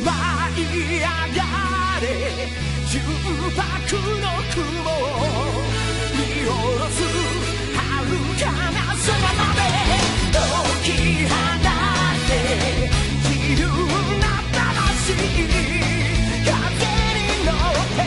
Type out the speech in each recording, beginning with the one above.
舞い上がれ純白の雲見下ろす遥かな空まで解き放って自由な魂風に乗って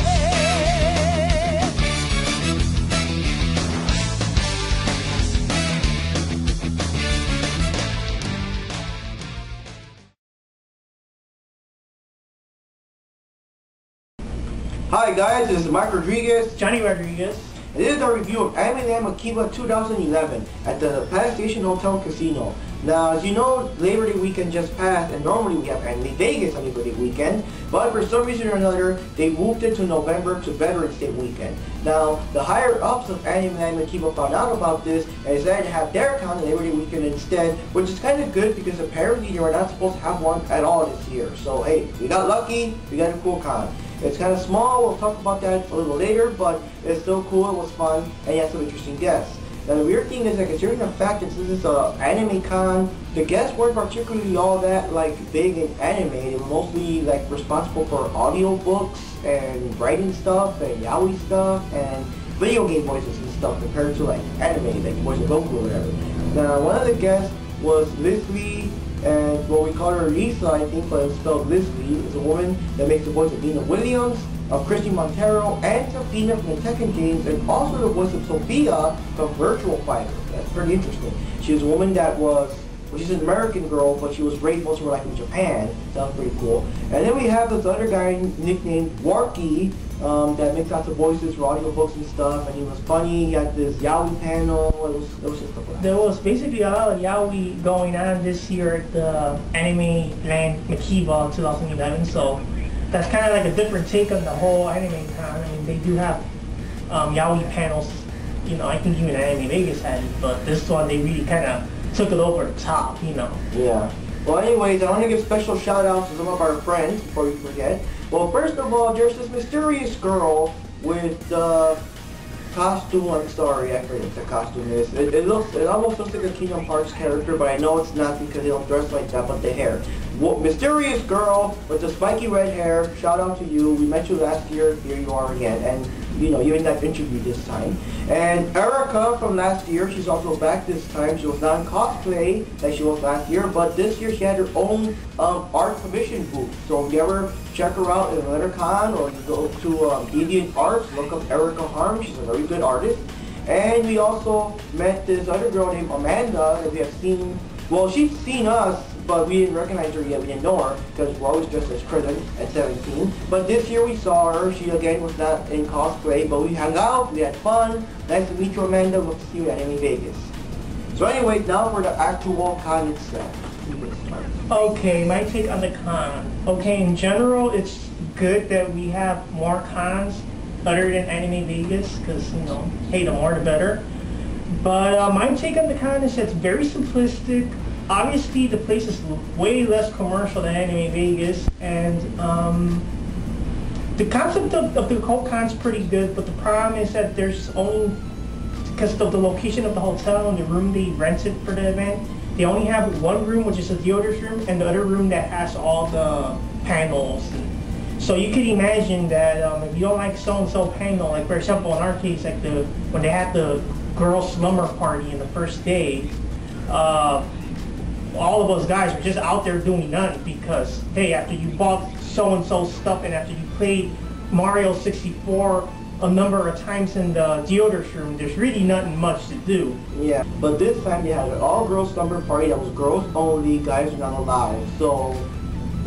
Hi guys, this is Mike Rodriguez, Johnny Rodriguez. and this is our review of AnimeLand Makiba 2011 at the Palace Station Hotel Casino. Now, as you know, Labor Day weekend just passed, and normally we have Anime Vegas on Labor Day weekend, but for some reason or another, they moved it to November to Veterans Day weekend. Now, the higher-ups of AnimeLand Makiba found out about this and decided to have their con on Labor Day weekend instead, which is kind of good because apparently they were not supposed to have one at all this year. So hey, we got lucky, we got a cool con. It's kind of small, we'll talk about that a little later, but it's still cool, it was fun, and you had some interesting guests. Now the weird thing is that considering the fact that this is an anime con, the guests weren't particularly all that like big in anime. They were mostly like responsible for audiobooks and writing stuff and yaoi stuff and video game voices and stuff compared to like anime, like voice of Goku or whatever. Now one of the guests was Leslie, and well, we call her Lisa, I think, but it's spelled Leslie. It's a woman that makes the voice of Nina Williams, of Christy Montero, and Sophia from the Tekken games, and also the voice of Sophia from Virtual Fighter. That's pretty interesting. She was a woman that was, well, she's an American girl, but she was raised most of her life in Japan. Sounds pretty cool. And then we have this other guy nicknamed Warky, that makes lots of voices for audiobooks and stuff, and he was funny. He had this yaoi panel. It was just stuff like that. There was basically a lot of yaoi going on this year at the AnimeLand Makiba 2011, so that's kind of like a different take on the whole anime con. I mean, they do have yaoi panels, you know, I think even Anime Vegas had it, but this one they really kind of took it over the top, you know. Yeah. Well, anyways, I want to give special shout-outs to some of our friends before we forget. Well, first of all, there's this mysterious girl with costume. I'm sorry, I forget what the costume is. It almost looks like a Kingdom Hearts character, but I know it's not because they don't dress like that, but the hair. Well, mysterious girl with the spiky red hair, shout out to you. We met you last year, here you are again, and you know, you're in that interview this time. And Erica from last year, she's also back this time. She was not in cosplay like she was last year, but this year she had her own art commission booth. So if you ever check her out in LetterCon or you go to Deviant Arts, look up Erica Harm. She's a very good artist. And we also met this other girl named Amanda that we have seen. Well, she's seen us, but we didn't recognize her yet. We didn't know her because we're always dressed as Krillin at 17. But this year we saw her. She again was not in cosplay, but we hung out. We had fun. Nice to meet you, Amanda. We'll see you at Anime Vegas. So anyway, now for the actual con itself. Okay, my take on the con. Okay, in general, it's good that we have more cons other than Anime Vegas because, you know, hey, the more the better. But my take on the con is that it's very simplistic. Obviously, the place is way less commercial than Anime Vegas, and the concept of the whole con is pretty good, but the problem is that there's only, because of the location of the hotel and the room they rented for the event, they only have one room, which is the dealer's room, and the other room that has all the panels. And so you could imagine that if you don't like so-and-so panel, like for example in our case, like when they had the girls' slumber party in the first day, all of us guys were just out there doing nothing because, hey, after you bought so-and-so stuff and after you played Mario 64 a number of times in the dealer's room, there's really nothing much to do. Yeah, but this time they had an all-girls slumber party that was girls only, guys were not allowed. So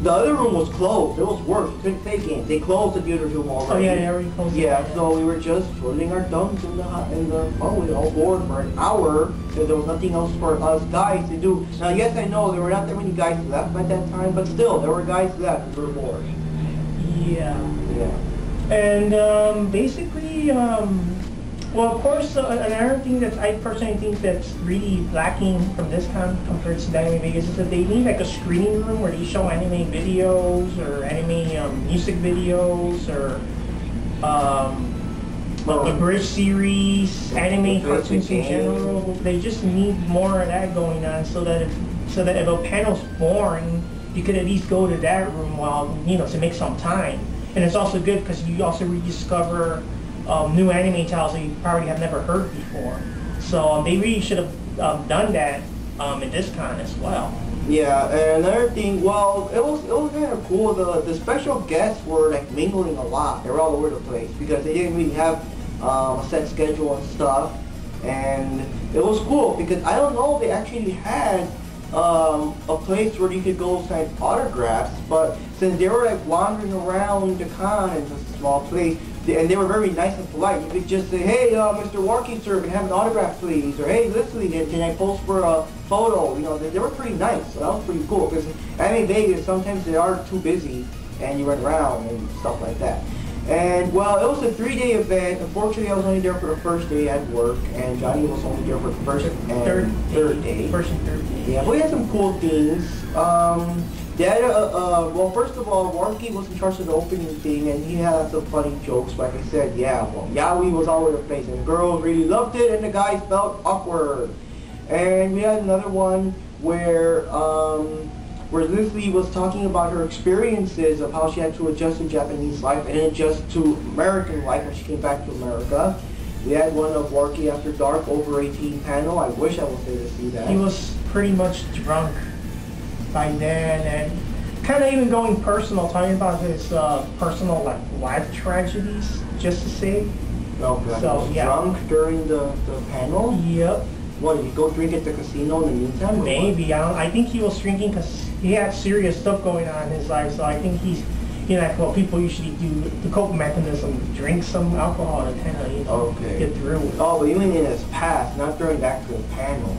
the other room was closed. It was worse. You couldn't play games. They closed the dealer's room already. Oh yeah, they already closed it. Yeah, so we were just twiddling our thumbs in the hallway all bored for an hour because there was nothing else for us guys to do. Now, yes, I know there were not that many guys left at that time, but still, there were guys left who were bored. Yeah. Yeah. And basically, well, of course, another thing that I personally think that's really lacking from this con compared to Anime Vegas is that they need like a screening room where they show anime videos or anime music videos or the bridge series, anime cartoons in general. They just need more of that going on so that so that if a panel's boring, you could at least go to that room while, to make some time. And it's also good because you also rediscover new anime titles that you probably have never heard before. So they really should have done that in this con as well. Yeah, and another thing, well, it was kind of cool. The special guests were like mingling a lot. They were all over the place because they didn't really have a set schedule and stuff. And it was cool because I don't know if they actually had a place where you could go sign autographs, but since they were like wandering around the con in a small place, and they were very nice and polite, you could just say, hey, Mr. Warky, sir, can I have an autograph, please? Or hey, Leslie, can I post for a photo? They were pretty nice, so that was pretty cool, because Anime Vegas, sometimes they are too busy, and you run around and stuff like that. And, well, it was a 3-day event. Unfortunately, I was only there for the first day at work, and Johnny was only there for the first and third day. First and third day. Yeah, but we had some cool things. They had well, first of all, Warky was in charge of the opening thing, and he had some funny jokes. Like I said, yeah, well, Yaoi was all over the place, and the girls really loved it, and the guys felt awkward. And we had another one where Leslie was talking about her experiences of how she had to adjust to Japanese life and then adjust to American life when she came back to America. We had one of Warky After Dark over 18 panel. I wish I was there to see that. He was pretty much drunk by then, and kind of even going personal, talking about his personal life tragedies, just to say. Oh, God. So, he was yeah. drunk during the panel? Yep. What, did he go drink at the casino in the meantime? Maybe. I think he was drinking because he had serious stuff going on in his life, so I think he's, well, people usually do the coping mechanism, drink some alcohol to kind of, get through it. Oh, but even in his past, not during the actual panel.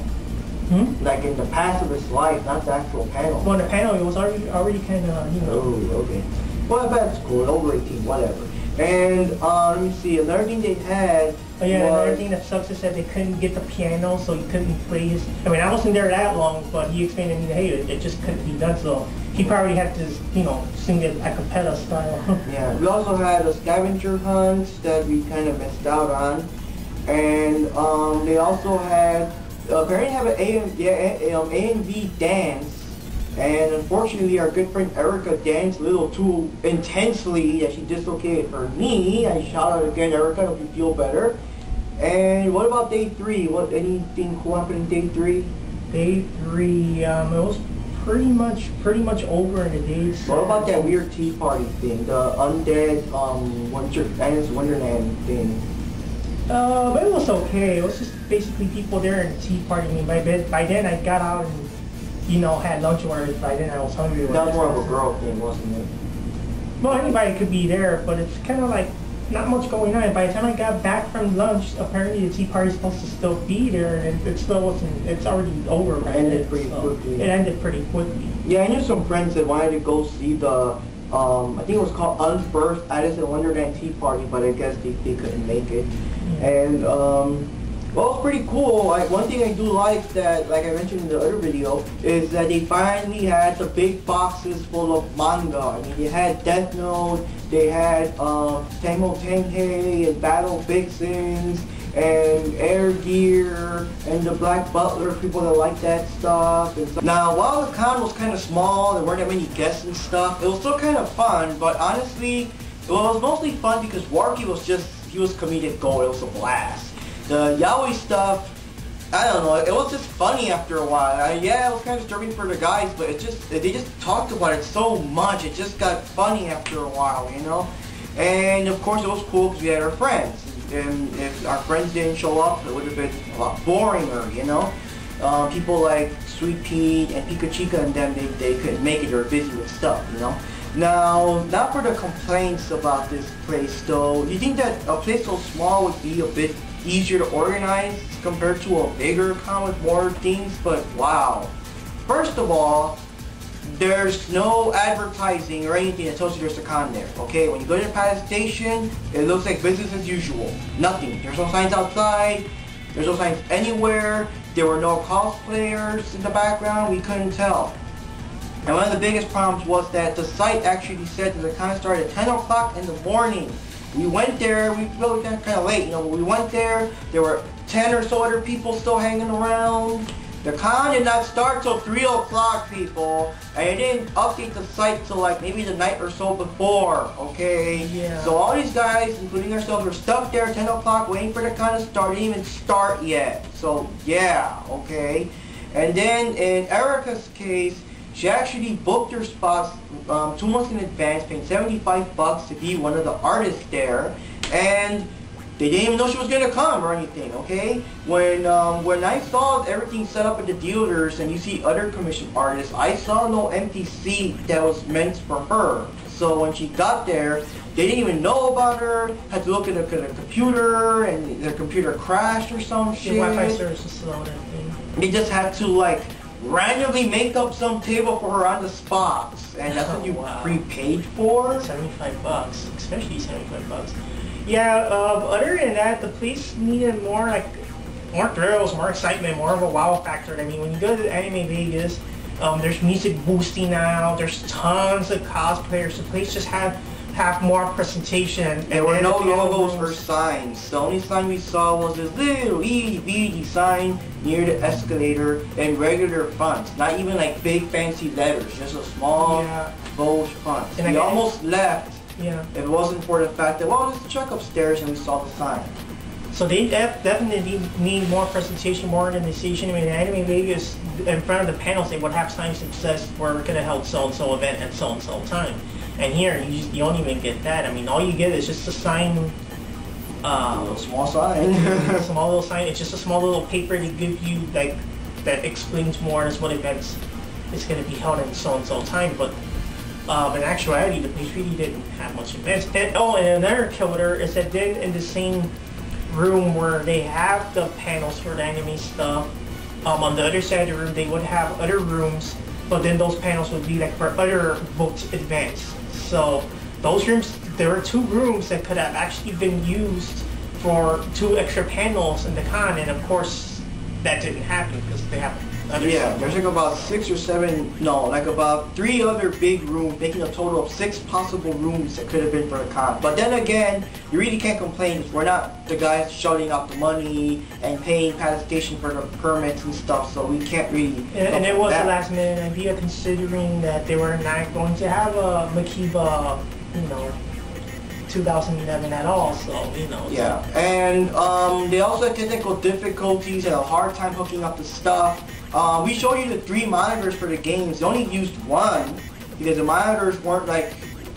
Like in the past of his life, not the actual panel. Well, in the panel, it was already kind of, Oh, okay. Well, that's cool. Over 18, whatever. And, let me see, another thing they had another thing that sucks is that they couldn't get the piano, so he couldn't play his... I mean, I wasn't there that long, but he explained to me, hey, it just couldn't be done, so he probably had to, sing it a cappella style. Yeah, we also had a scavenger hunt that we kind of missed out on. And, they also had... apparently have an A&V dance, and unfortunately our good friend Erica danced a little too intensely that she dislocated her knee. I shout out again, Erica, hope you feel better. And what about day 3? Anything cool happened in day 3? Day 3, it was pretty much over in the days. What about that weird tea party thing, the undead Alice Wonderland thing? But it was okay. It was just basically people there in the tea party. I mean, by then I got out and, had lunch, or by then I was hungry. That was more of a girl thing, wasn't it? Well, anybody could be there, but it's kind of like not much going on. By the time I got back from lunch, apparently the tea party's supposed to still be there, and it still wasn't. It's already over. Right? It ended pretty quickly. It ended pretty quickly. Yeah, I knew some friends that wanted to go see the, I think it was called Unbirthed Alice in Wonderland Tea Party, but I guess they couldn't make it. And, well, it's pretty cool. One thing I do like that, like I mentioned in the other video, is that they finally had the big boxes full of manga. I mean, they had Death Note, they had Tengo Tenge, and Battle Vixens, and Air Gear, and the Black Butler, people that like that stuff. And so, now, while the con was kind of small, there weren't that many guests and stuff, it was still kind of fun, but honestly, it was mostly fun because Warky was he was comedic gold. It was a blast. The yaoi stuff, I don't know, it was just funny after a while. Yeah, it was kind of disturbing for the guys, but they just talked about it so much, it just got funny after a while, And of course it was cool because we had our friends. And if our friends didn't show up, it would have been a lot boringer, People like Sweet Pea and Pika Chica and them, they couldn't make it, they were busy with stuff, Now, not for the complaints about this place though. You think that a place so small would be a bit easier to organize compared to a bigger con with more things, but wow. First of all, there's no advertising or anything that tells you there's a con there, okay? When you go to the Palace Station, it looks like business as usual. Nothing. There's no signs outside, there's no signs anywhere, there were no cosplayers in the background, we couldn't tell. And one of the biggest problems was that the site actually said that the con started at 10 o'clock in the morning. We went there, we got kind of late, but we went there were 10 or so other people still hanging around. The con did not start till 3 o'clock, people, and it didn't update the site till like maybe the night or so before, okay? Yeah. So all these guys, including ourselves, were stuck there at 10 o'clock waiting for the con to start. It didn't even start yet. So yeah, okay? And then in Erica's case, she actually booked her spots 2 months in advance, paying $75 to be one of the artists there, and they didn't even know she was gonna come or anything. Okay, when I saw everything set up at the dealers and you see other commissioned artists, I saw no empty seat that was meant for her. So when she got there, they didn't even know about her. Had to look at the computer, and their computer crashed or some shit. The Wi-Fi service is slow. They just had to like randomly make up some table for her on the spot, and that's what you prepaid for. $75, especially $75. Yeah. Other than that, the place needed more thrills, more excitement, more of a wow factor. I mean, when you go to Anime Vegas, there's music boosting now. There's tons of cosplayers. The place just have more presentation. There were no logos or signs. The only sign we saw was this little itty-bitty sign near the escalator in regular fonts. Not even like big fancy letters, just a small bold font. And we almost left if it wasn't for the fact that, well, let's check upstairs and we saw the sign. So they definitely need more presentation, more organization. I mean, Anime Vegas, in front of the panels, they would have signs that says we're going to hold so-and-so event at so-and-so time. And here, you don't even get that. I mean, all you get is just a sign. A little small sign. A small little sign. It's just a small little paper to give you, like, that explains more as what events is going to be held at so-and-so time. But in actuality, the place really didn't have much events. And, and another killer is that then in the same room where they have the panels for the anime stuff, on the other side of the room, they would have other rooms, but then those panels would be like for other booked events. So those rooms, there were 2 rooms that could have actually been used for 2 extra panels in the con, and of course that didn't happen because they have other stuff. There's like about 6 or 7, no, like about 3 other big rooms, making a total of 6 possible rooms that could have been for the con. But then again, you really can't complain. We're not the guys shelling out the money and paying Paddle for the permits and stuff, so we can't really. And it was a last minute idea, considering that they were not going to have a Makiba, 2011 at all, so, Yeah, and they also had technical difficulties and a hard time hooking up the stuff. We showed you the 3 monitors for the games. They only used 1 because the monitors weren't like,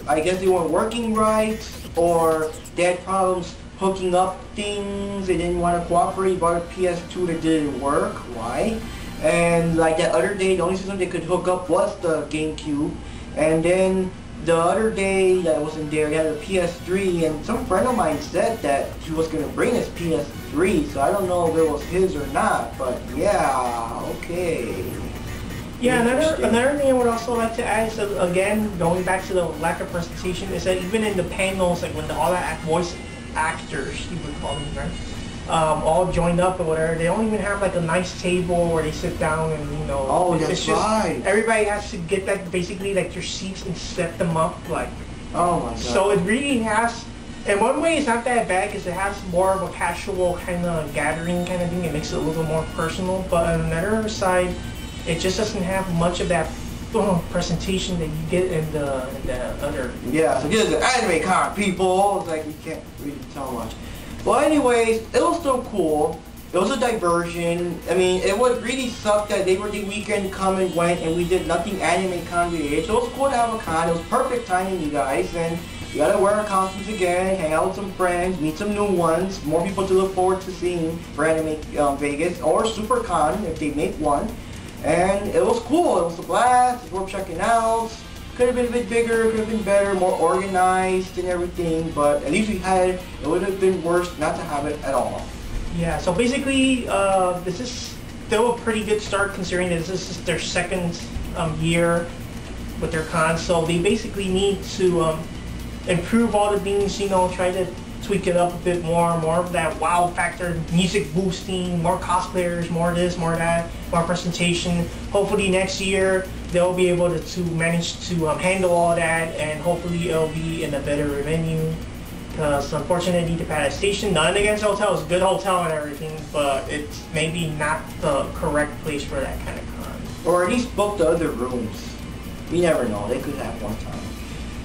I guess they weren't working right, or they had problems hooking up things. They didn't want to cooperate. Bought a PS2 that didn't work. Why? And like that other day, the only system they could hook up was the GameCube. And then the other day that wasn't there, he had a PS3, and some friend of mine said that he was going to bring his PS3, so I don't know if it was his or not, but yeah, okay. Yeah, another thing I would also like to add is, again, going back to the lack of presentation, is that even in the panels, like when all the voice actors, you would call them, right? All joined up or whatever, they don't even have like a nice table where they sit down and it's just right. Everybody has to get like basically like your seats and set them up like. Oh my god. So it really has, in one way it's not that bad because it has more of a casual kind of gathering kind of thing. It makes it a little more personal, but on another side, it just doesn't have much of that presentation that you get in the other. Yeah, so this is an anime con, people. It's like you can't really tell much. Well, anyways, it was still cool. It was a diversion. I mean, it would really suck that Labor Day weekend come and went and we did nothing anime con related. So it was cool to have a con. It was perfect timing, you guys. And you gotta wear our costumes again, hang out with some friends, meet some new ones, more people to look forward to seeing for Anime Vegas or SuperCon if they make one. And it was cool. It was a blast. It's worth checking out. Could have been a bit bigger, could have been better, more organized and everything, but at least we had it. It would have been worse not to have it at all. Yeah, so basically, this is still a pretty good start considering that this is their 2nd year with their con, so they basically need to improve all the things, try to tweak it up a bit more of that wow factor, music boosting, more cosplayers, more this, more that, more presentation. Hopefully next year they'll be able to manage to handle all that, and hopefully it'll be in a better venue. Because unfortunately, they need to pad a station. Nothing against hotel, it's a good hotel and everything, but it's maybe not the correct place for that kind of con. Or at least book the other rooms. You never know, they could have more time.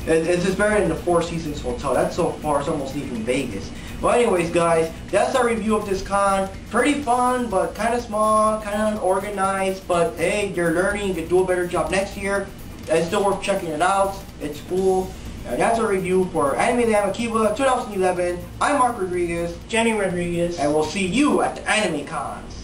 It's just better than the Four Seasons Hotel. That's so far, it's almost leaving Vegas. Well, anyways, guys, that's our review of this con. Pretty fun, but kind of small, kind of unorganized. But hey, you're learning. You can do a better job next year. It's still worth checking it out. It's cool. And that's our review for AnimeLand Makiba 2011. I'm Mark Rodriguez. Jenny Rodriguez. And we'll see you at the Anime Cons.